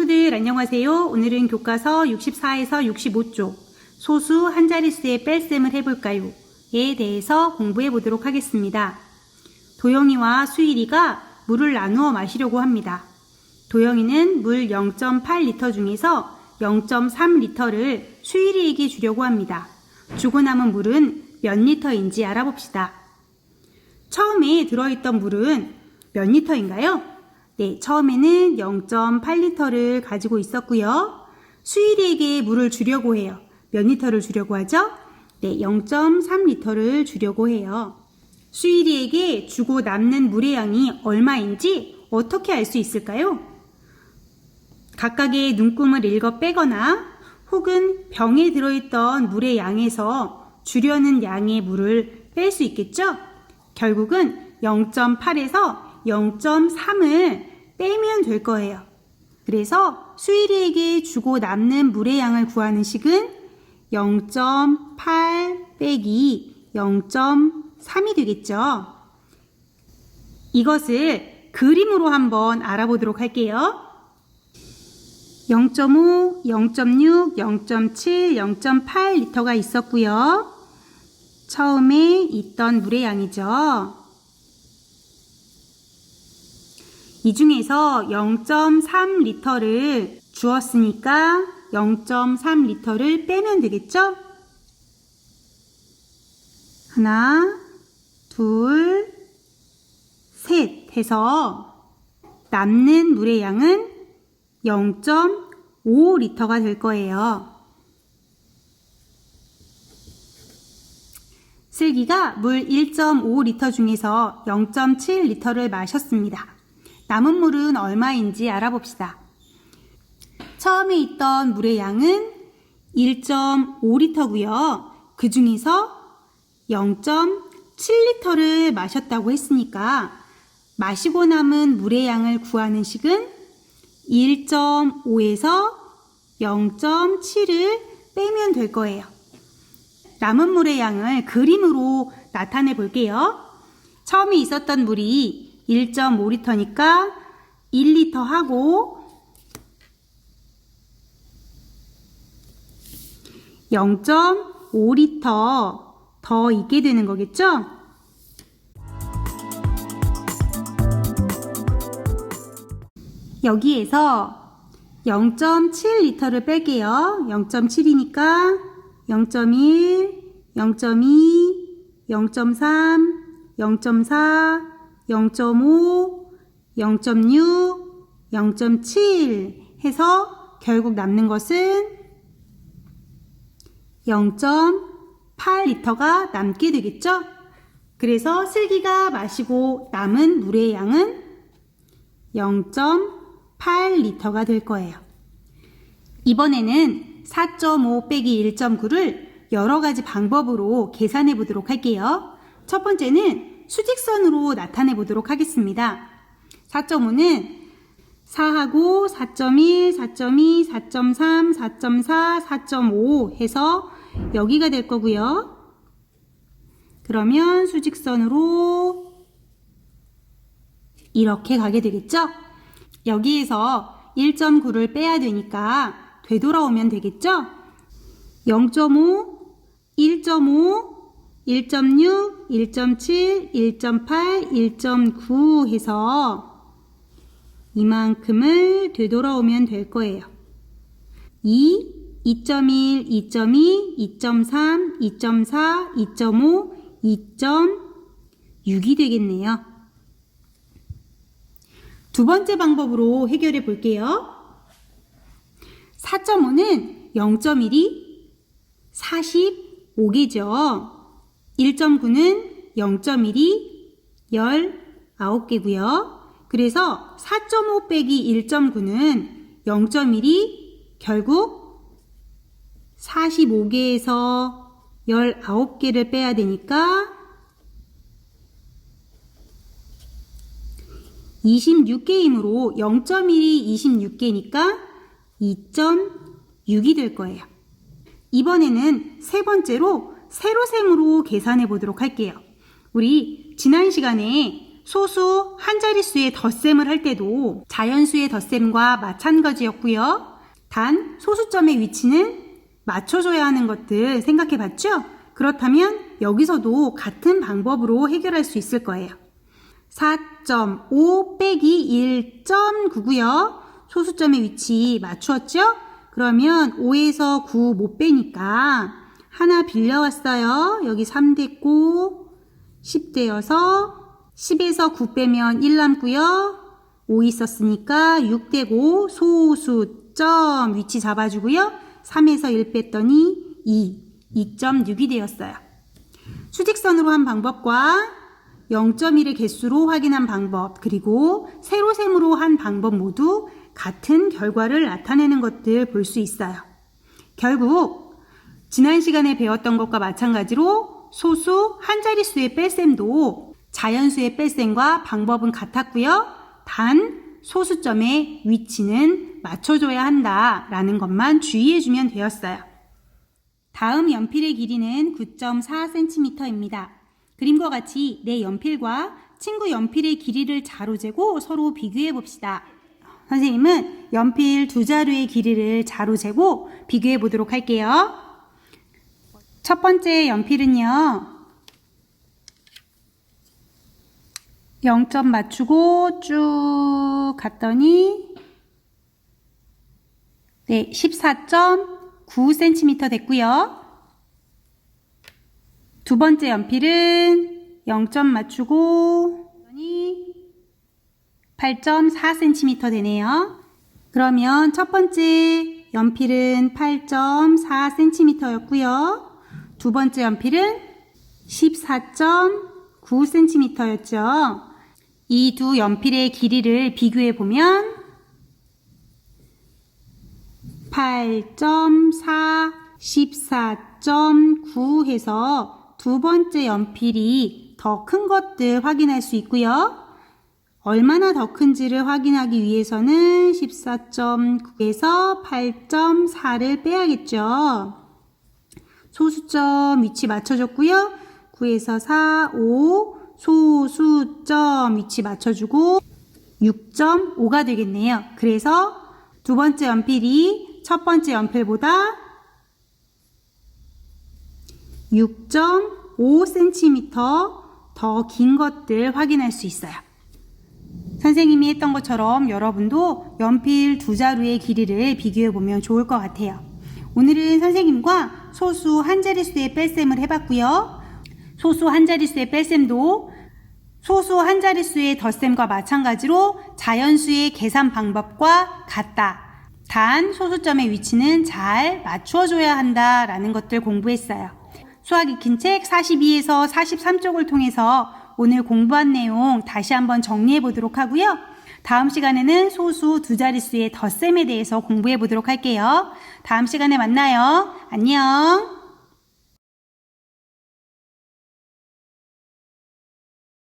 친구들 안녕하세요. 오늘은 교과서 64에서 65쪽 소수 한 자릿수의 뺄셈을 해볼까요? 에 대해서 공부해 보도록 하겠습니다. 도영이와 수일이가 물을 나누어 마시려고 합니다. 도영이는 물 0.8리터 중에서 0.3리터를 수일이에게 주려고 합니다. 주고 남은 물은 몇 리터인지 알아봅시다. 처음에 들어있던 물은 몇 리터인가요? 네, 처음에는 0.8리터를 가지고 있었고요. 수일이에게 물을 주려고 해요. 몇 리터를 주려고 하죠? 네, 0.3리터를 주려고 해요. 수일이에게 주고 남는 물의 양이 얼마인지 어떻게 알 수 있을까요? 각각의 눈금을 읽어 빼거나 혹은 병에 들어있던 물의 양에서 주려는 양의 물을 뺄 수 있겠죠? 결국은 0.8에서 0.3을 빼면 될 거예요. 그래서 수일이에게 주고 남는 물의 양을 구하는 식은 0.8 빼기 0.3이 되겠죠. 이것을 그림으로 한번 알아보도록 할게요. 0.5, 0.6, 0.7, 0.8리터가 있었고요. 처음에 있던 물의 양이죠. 이 중에서 0.3리터를 주었으니까 0.3리터를 빼면 되겠죠? 하나, 둘, 셋 해서 남는 물의 양은 0.5리터가 될 거예요. 슬기가 물 1.5리터 중에서 0.7리터를 마셨습니다. 남은 물은 얼마인지 알아봅시다. 처음에 있던 물의 양은 1.5리터고요. 그 중에서 0.7리터를 마셨다고 했으니까 마시고 남은 물의 양을 구하는 식은 1.5에서 0.7을 빼면 될 거예요. 남은 물의 양을 그림으로 나타내 볼게요. 처음에 있었던 물이 1.5리터니까 1리터 하고 0.5리터 더 있게 되는 거겠죠? 여기에서 0.7리터를 뺄게요. 0.7이니까 0.1, 0.2, 0.3, 0.4, 0.5, 0.6, 0.7 해서 결국 남는 것은 0.8리터가 남게 되겠죠? 그래서 슬기가 마시고 남은 물의 양은 0.8리터가 될 거예요. 이번에는 4.5 빼기 1.9를 여러 가지 방법으로 계산해 보도록 할게요. 첫 번째는 수직선으로 나타내 보도록 하겠습니다. 4.5는 4하고 4.1, 4.2, 4.3, 4.4, 4.5 해서 여기가 될 거고요. 그러면 수직선으로 이렇게 가게 되겠죠? 여기에서 1.9를 빼야 되니까 되돌아오면 되겠죠? 0.5, 1.5, 1.6, 1.7, 1.8, 1.9 해서 이만큼을 되돌아오면 될 거예요. 2, 2.1, 2.2, 2.3, 2.4, 2.5, 2.6이 되겠네요. 두 번째 방법으로 해결해 볼게요. 4.5는 0.1이 45개죠. 1.9는 0.1이 19개고요. 그래서 4.5 빼기 1.9는 0.1이 결국 45개에서 19개를 빼야 되니까 26개이므로 0.1이 26개니까 2.6이 될 거예요. 이번에는 세 번째로 세로셈으로 계산해 보도록 할게요. 우리 지난 시간에 소수 한 자릿수의 덧셈을 할 때도 자연수의 덧셈과 마찬가지였고요. 단 소수점의 위치는 맞춰줘야 하는 것들 생각해 봤죠? 그렇다면 여기서도 같은 방법으로 해결할 수 있을 거예요. 4.5 빼기 1.9고요. 소수점의 위치 맞추었죠? 그러면 5에서 9 못 빼니까 하나 빌려왔어요. 여기 3 됐고 10 되어서 10에서 9 빼면 1 남고요. 5 있었으니까 6 되고 소수점 위치 잡아주고요. 3에서 1 뺐더니 2.6이 되었어요. 수직선으로 한 방법과 0.1의 개수로 확인한 방법, 그리고 세로셈으로 한 방법 모두 같은 결과를 나타내는 것들 볼 수 있어요. 결국 지난 시간에 배웠던 것과 마찬가지로 소수 한 자릿수의 뺄셈도 자연수의 뺄셈과 방법은 같았고요. 단 소수점의 위치는 맞춰줘야 한다라는 것만 주의해주면 되었어요. 다음 연필의 길이는 9.4cm입니다. 그림과 같이 내 연필과 친구 연필의 길이를 자로 재고 서로 비교해 봅시다. 선생님은 연필 두 자루의 길이를 자로 재고 비교해 보도록 할게요. 첫 번째 연필은요. 0점 맞추고 쭉 갔더니 14.9cm 됐고요. 두 번째 연필은 0점 맞추고 8.4cm 되네요. 그러면 첫 번째 연필은 8.4cm였고요. 두 번째 연필은 14.9cm였죠. 이 두 연필의 길이를 비교해 보면 8.4, 14.9 해서 두 번째 연필이 더 큰 것들 확인할 수 있고요. 얼마나 더 큰지를 확인하기 위해서는 14.9에서 8.4를 빼야겠죠. 소수점 위치 맞춰줬고요. 9에서 4, 5 소수점 위치 맞춰주고 6.5가 되겠네요. 그래서 두 번째 연필이 첫 번째 연필보다 6.5cm 더 긴 것들 확인할 수 있어요. 선생님이 했던 것처럼 여러분도 연필 두 자루의 길이를 비교해 보면 좋을 것 같아요. 오늘은 선생님과 소수 한 자릿수의 뺄셈을 해봤고요. 소수 한 자릿수의 뺄셈도 소수 한 자릿수의 덧셈과 마찬가지로 자연수의 계산 방법과 같다. 단 소수점의 위치는 잘 맞추어줘야 한다라는 것들 공부했어요. 수학 익힌 책 42에서 43쪽을 통해서 오늘 공부한 내용 다시 한번 정리해 보도록 하고요. 다음 시간에는 소수 두 자릿수의 덧셈에 대해서 공부해 보도록 할게요. 다음 시간에 만나요. 안녕.